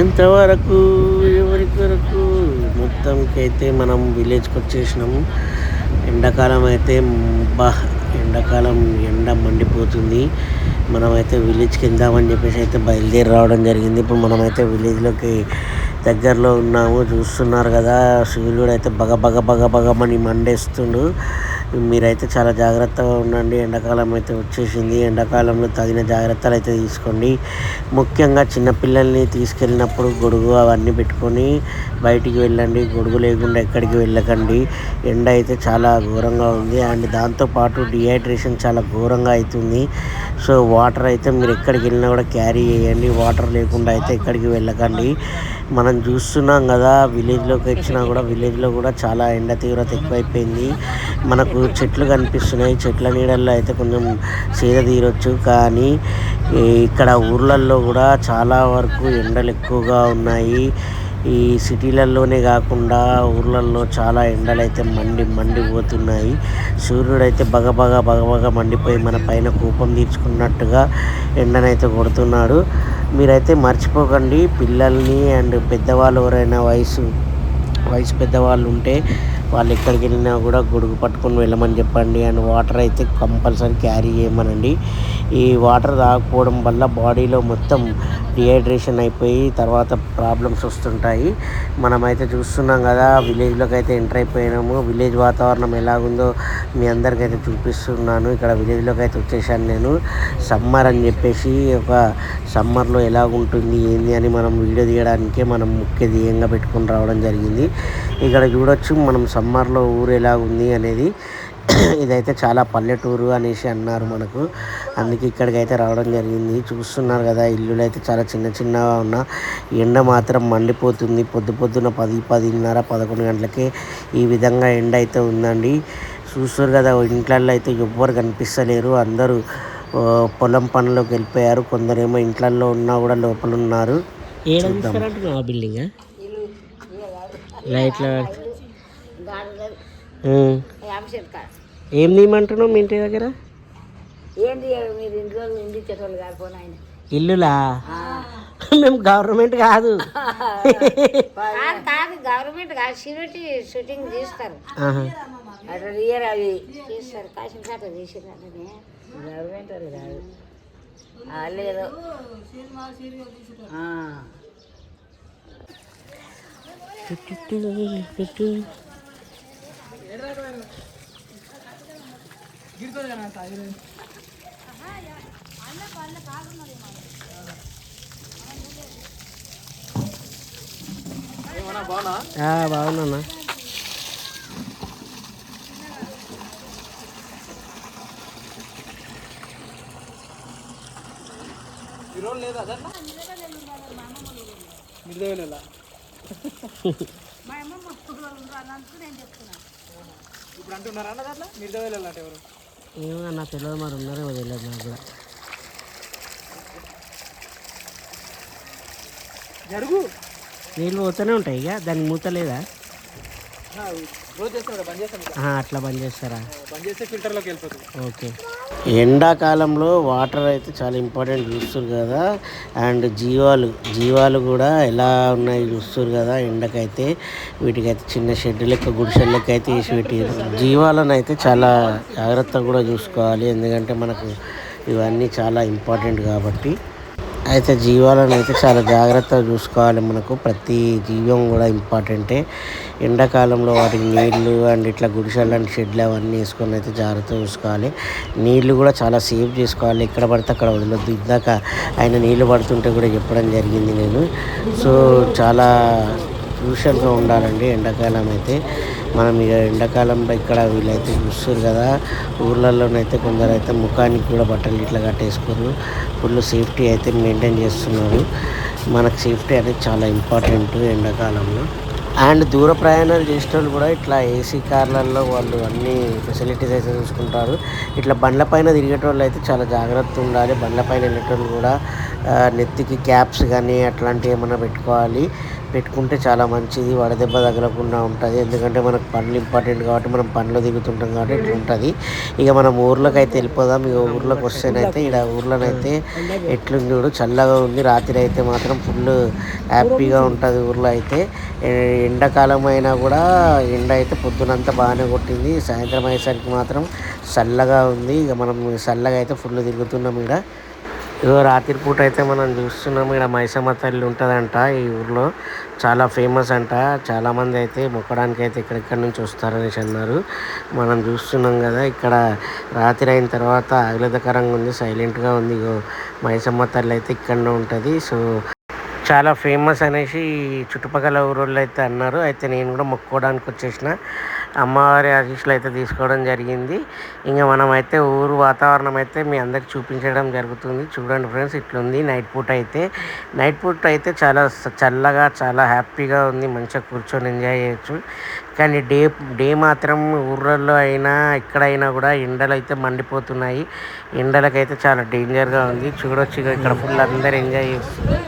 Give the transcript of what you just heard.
ఎంతవరకు ఎవరి కొరకు మొత్తంకైతే మనం విలేజ్కి వచ్చేసినాము. ఎండాకాలం అయితే బా ఎండాకాలం ఎండ మండిపోతుంది. మనమైతే విలేజ్కి వెళ్దామని చెప్పేసి అయితే బయలుదేరి రావడం జరిగింది. ఇప్పుడు మనమైతే విలేజ్లోకి దగ్గరలో ఉన్నాము. చూస్తున్నారు కదా, సూర్యుడు అయితే బగ బగ బగ బగమని మండేస్తుండు. మీరైతే చాలా జాగ్రత్తగా ఉండండి. ఎండాకాలం అయితే వచ్చేసింది. ఎండాకాలంలో తగిన జాగ్రత్తలు అయితే తీసుకోండి. ముఖ్యంగా చిన్నపిల్లల్ని తీసుకెళ్ళినప్పుడు గొడుగు అవన్నీ పెట్టుకొని బయటికి వెళ్ళండి. గొడుగు లేకుండా ఎక్కడికి వెళ్ళకండి. ఎండ అయితే చాలా ఘోరంగా ఉంది. అండ్ దాంతోపాటు డిహైడ్రేషన్ చాలా ఘోరంగా అవుతుంది. సో వాటర్ అయితే మీరు ఎక్కడికి వెళ్ళినా కూడా క్యారీ చేయండి. వాటర్ లేకుండా అయితే ఎక్కడికి వెళ్ళకండి. మనం చూస్తున్నాం కదా, విలేజ్లోకి వచ్చినా కూడా విలేజ్లో కూడా చాలా ఎండ తీవ్రత ఎక్కువైపోయింది. మనకు చెట్లు కనిపిస్తున్నాయి. చెట్ల నీడల్లో అయితే కొంచెం సేద తీరొచ్చు. కానీ ఇక్కడ ఊర్లల్లో కూడా చాలా వరకు ఎండలు ఎక్కువగా ఉన్నాయి. ఈ సిటీలలోనే కాకుండా ఊర్లల్లో చాలా ఎండలు అయితే మండిపోతున్నాయి. సూర్యుడు అయితే బగబగ మండిపోయి మన పైన కోపం తీర్చుకున్నట్టుగా ఎండనైతే కొడుతున్నాడు. మీరైతే మర్చిపోకండి, పిల్లల్ని అండ్ పెద్దవాళ్ళు ఎవరైనా వయసు పెద్దవాళ్ళు ఉంటే వాళ్ళు ఎక్కడికి వెళ్ళినా కూడా గొడుగు పట్టుకొని వెళ్ళమని చెప్పండి. అండ్ వాటర్ అయితే కంపల్సరీ క్యారీ చేయమనండి. ఈ వాటర్ తాగకపోవడం వల్ల బాడీలో మొత్తం డిహైడ్రేషన్ అయిపోయి తర్వాత ప్రాబ్లమ్స్ వస్తుంటాయి. మనమైతే చూస్తున్నాం కదా, విలేజ్లోకి అయితే ఎంటర్ అయిపోయినాము. విలేజ్ వాతావరణం ఎలాగుందో మీ అందరికైతే చూపిస్తున్నాను. ఇక్కడ విలేజ్లోకి అయితే వచ్చేసాను నేను. సమ్మర్ అని చెప్పేసి ఒక సమ్మర్లో ఎలాగుంటుంది ఏంది అని మనం వీడియో తీయడానికే మనం ముఖ్య ధ్యేయంగా పెట్టుకొని రావడం జరిగింది. ఇక్కడ చూడొచ్చు మనం సమ్మర్లో ఊరు ఎలాగుంది అనేది. ఇదైతే చాలా పల్లెటూరు అనేసి అన్నారు మనకు, అందుకే ఇక్కడికైతే రావడం జరిగింది. చూస్తున్నారు కదా, ఇల్లులు అయితే చాలా చిన్నగా ఉన్న ఎండ మాత్రం మండిపోతుంది. పొద్దున 10:30 11 గంటలకే ఈ విధంగా ఎండ అయితే ఉందండి. చూస్తారు కదా, ఇంట్లల్లో అయితే ఎవ్వరు కనిపిస్తలేరు. అందరూ పొలం పనులకు వెళ్ళిపోయారు. కొందరేమో ఇంట్లల్లో ఉన్నా కూడా లోపల ఉన్నారు. బిల్డింగ్ లైట్ల ఏం తీయమంటున్నావు మీ ఇంటి దగ్గర? ఇల్లులా? మేము గవర్నమెంట్ కాదు. గవర్నమెంట్ కాదు, షూటింగ్ తీస్తారు. అట్లా తీయరు, అవి తీస్తారు. కాసిన అట్లా తీసిరంటే గవర్నమెంట్ అది కాదు. లేదో బాగున్నా. ఇప్పుడు అంటున్నారా అన్న దాంట్లో మీరు వెళ్ళాలంటే ఎవరు ఏమో నా తెలియదు, మరి ఉన్నారో తెలియదు నాకు కూడా. జరుగు నీళ్ళు పోతూనే ఉంటాయి. ఇక దానికి మూత లేదా? రోజు చేస్తాం, బంద్ చేస్తాం. అట్లా బంద్ చేస్తారా? బంద్ చేస్తే ఫిల్టర్లోకి వెళ్ళిపోతుంది. ఓకే. ఎండాకాలంలో వాటర్ అయితే చాలా ఇంపార్టెంట్ చూస్తారు కదా. అండ్ జీవాలు కూడా ఎలా ఉన్నాయి చూస్తారు కదా. ఎండకైతే వీటికైతే చిన్న షెడ్ లెక్క గుడిసె లెక్క అయితే వేసి పెట్టారు. జీవాలను అయితే చాలా జాగ్రత్తగా కూడా చూసుకోవాలి, ఎందుకంటే మనకు ఇవన్నీ చాలా ఇంపార్టెంట్ కాబట్టి. అయితే జీవాలను అయితే చాలా జాగ్రత్తగా చూసుకోవాలి. మనకు ప్రతి జీవం కూడా ఇంపార్టెంటే. ఎండాకాలంలో వాటికి నీళ్లు అండ్ ఇట్లా గుడిసెలు లాంటి షెడ్లు అవన్నీ వేసుకొని అయితే జాగ్రత్తగా చూసుకోవాలి. నీళ్లు కూడా చాలా సేవ్ చేసుకోవాలి, ఎక్కడ పడితే అక్కడ వదలొద్దు. ఇందాక ఆయన నీళ్లు పడుతుంటే కూడా చెప్పడం జరిగింది నేను. సో చాలా క్రూషియల్గా ఉండాలండి ఎండాకాలం అయితే. మనం ఇక ఎండాకాలంలో ఇక్కడ వీళ్ళైతే చూస్తారు కదా, ఊర్లలోనైతే కొందరు అయితే ముఖానికి కూడా బట్టలు ఇట్లా కట్టేసుకోరు. ఫుల్ సేఫ్టీ అయితే మెయింటైన్ చేస్తున్నారు. మనకు సేఫ్టీ అనేది చాలా ఇంపార్టెంట్ ఎండాకాలంలో. అండ్ దూర ప్రయాణాలు చేసేటోళ్ళు కూడా ఇట్లా ఏసీ కార్లలో వాళ్ళు అన్ని ఫెసిలిటీస్ అయితే చూసుకుంటారు. ఇట్లా బండ్ల పైన తిరిగేటోళ్ళు అయితే చాలా జాగ్రత్త ఉండాలి. బండ్ల పైన వెళ్ళేటోళ్ళు కూడా నెత్తికి క్యాప్స్ కానీ అట్లాంటివి ఏమైనా పెట్టుకోవాలి. పెట్టుకుంటే చాలా మంచిది, వడదెబ్బ తగలకుండా ఉంటుంది. ఎందుకంటే మనకు పండ్లు ఇంపార్టెంట్ కాబట్టి మనం పండ్లు దిగుతుంటాం కాబట్టి ఇట్లా ఉంటుంది. ఇక మనం ఊర్లోకి అయితే వెళ్ళిపోదాం. ఇక ఊర్లోకి వస్తేనైతే ఇక్కడ ఊర్లోనైతే ఎట్లుంది చూడు, చల్లగా ఉంది. రాత్రి అయితే మాత్రం ఫుల్ హ్యాపీగా ఉంటుంది ఊర్లో అయితే. ఎండాకాలం అయినా కూడా ఎండ అయితే పొద్దునంతా బాగానే కొట్టింది, సాయంత్రం అయ్యేసరికి మాత్రం చల్లగా ఉంది. ఇక మనం చల్లగా అయితే ఫుల్ తిరుగుతున్నాం ఇక్కడ. ఇగో రాత్రిపూట అయితే మనం చూస్తున్నాం, ఇక్కడ మైసమ్మ తల్లి ఉంటుందంట ఈ ఊర్లో, చాలా ఫేమస్ అంట. చాలామంది అయితే మొక్కడానికి అయితే ఇక్కడిక్కడి నుంచి వస్తారనేసి అన్నారు. మనం చూస్తున్నాం కదా, ఇక్కడ రాత్రి అయిన తర్వాత ఆహ్లాదకరంగా ఉంది, సైలెంట్గా ఉంది. ఇగో మైసమ్మ తల్లి అయితే ఇక్కడనే ఉంటుంది. సో చాలా ఫేమస్ అనేసి చుట్టుపక్కల ఊరోళ్ళు అయితే అన్నారు. అయితే నేను కూడా మొక్కుకోవడానికి వచ్చేసిన, అమ్మవారి ఆశీస్సులు అయితే తీసుకోవడం జరిగింది. ఇంకా మనం అయితే ఊరు వాతావరణం అయితే మీ అందరికి చూపించడం జరుగుతుంది. చూడండి ఫ్రెండ్స్, ఇట్లుంది నైట్ పూట అయితే. నైట్ పూట అయితే చాలా చల్లగా చాలా హ్యాపీగా ఉంది, మంచిగా కూర్చొని ఎంజాయ్ చేయొచ్చు. కానీ డే మాత్రం ఊర్లలో అయినా ఎక్కడైనా కూడా ఎండలు అయితే మండిపోతున్నాయి. ఎండలకైతే చాలా డేంజర్గా ఉంది. చూడొచ్చు ఇక్కడ ఫుల్ అందరు ఎంజాయ్ చేస్తున్నారు.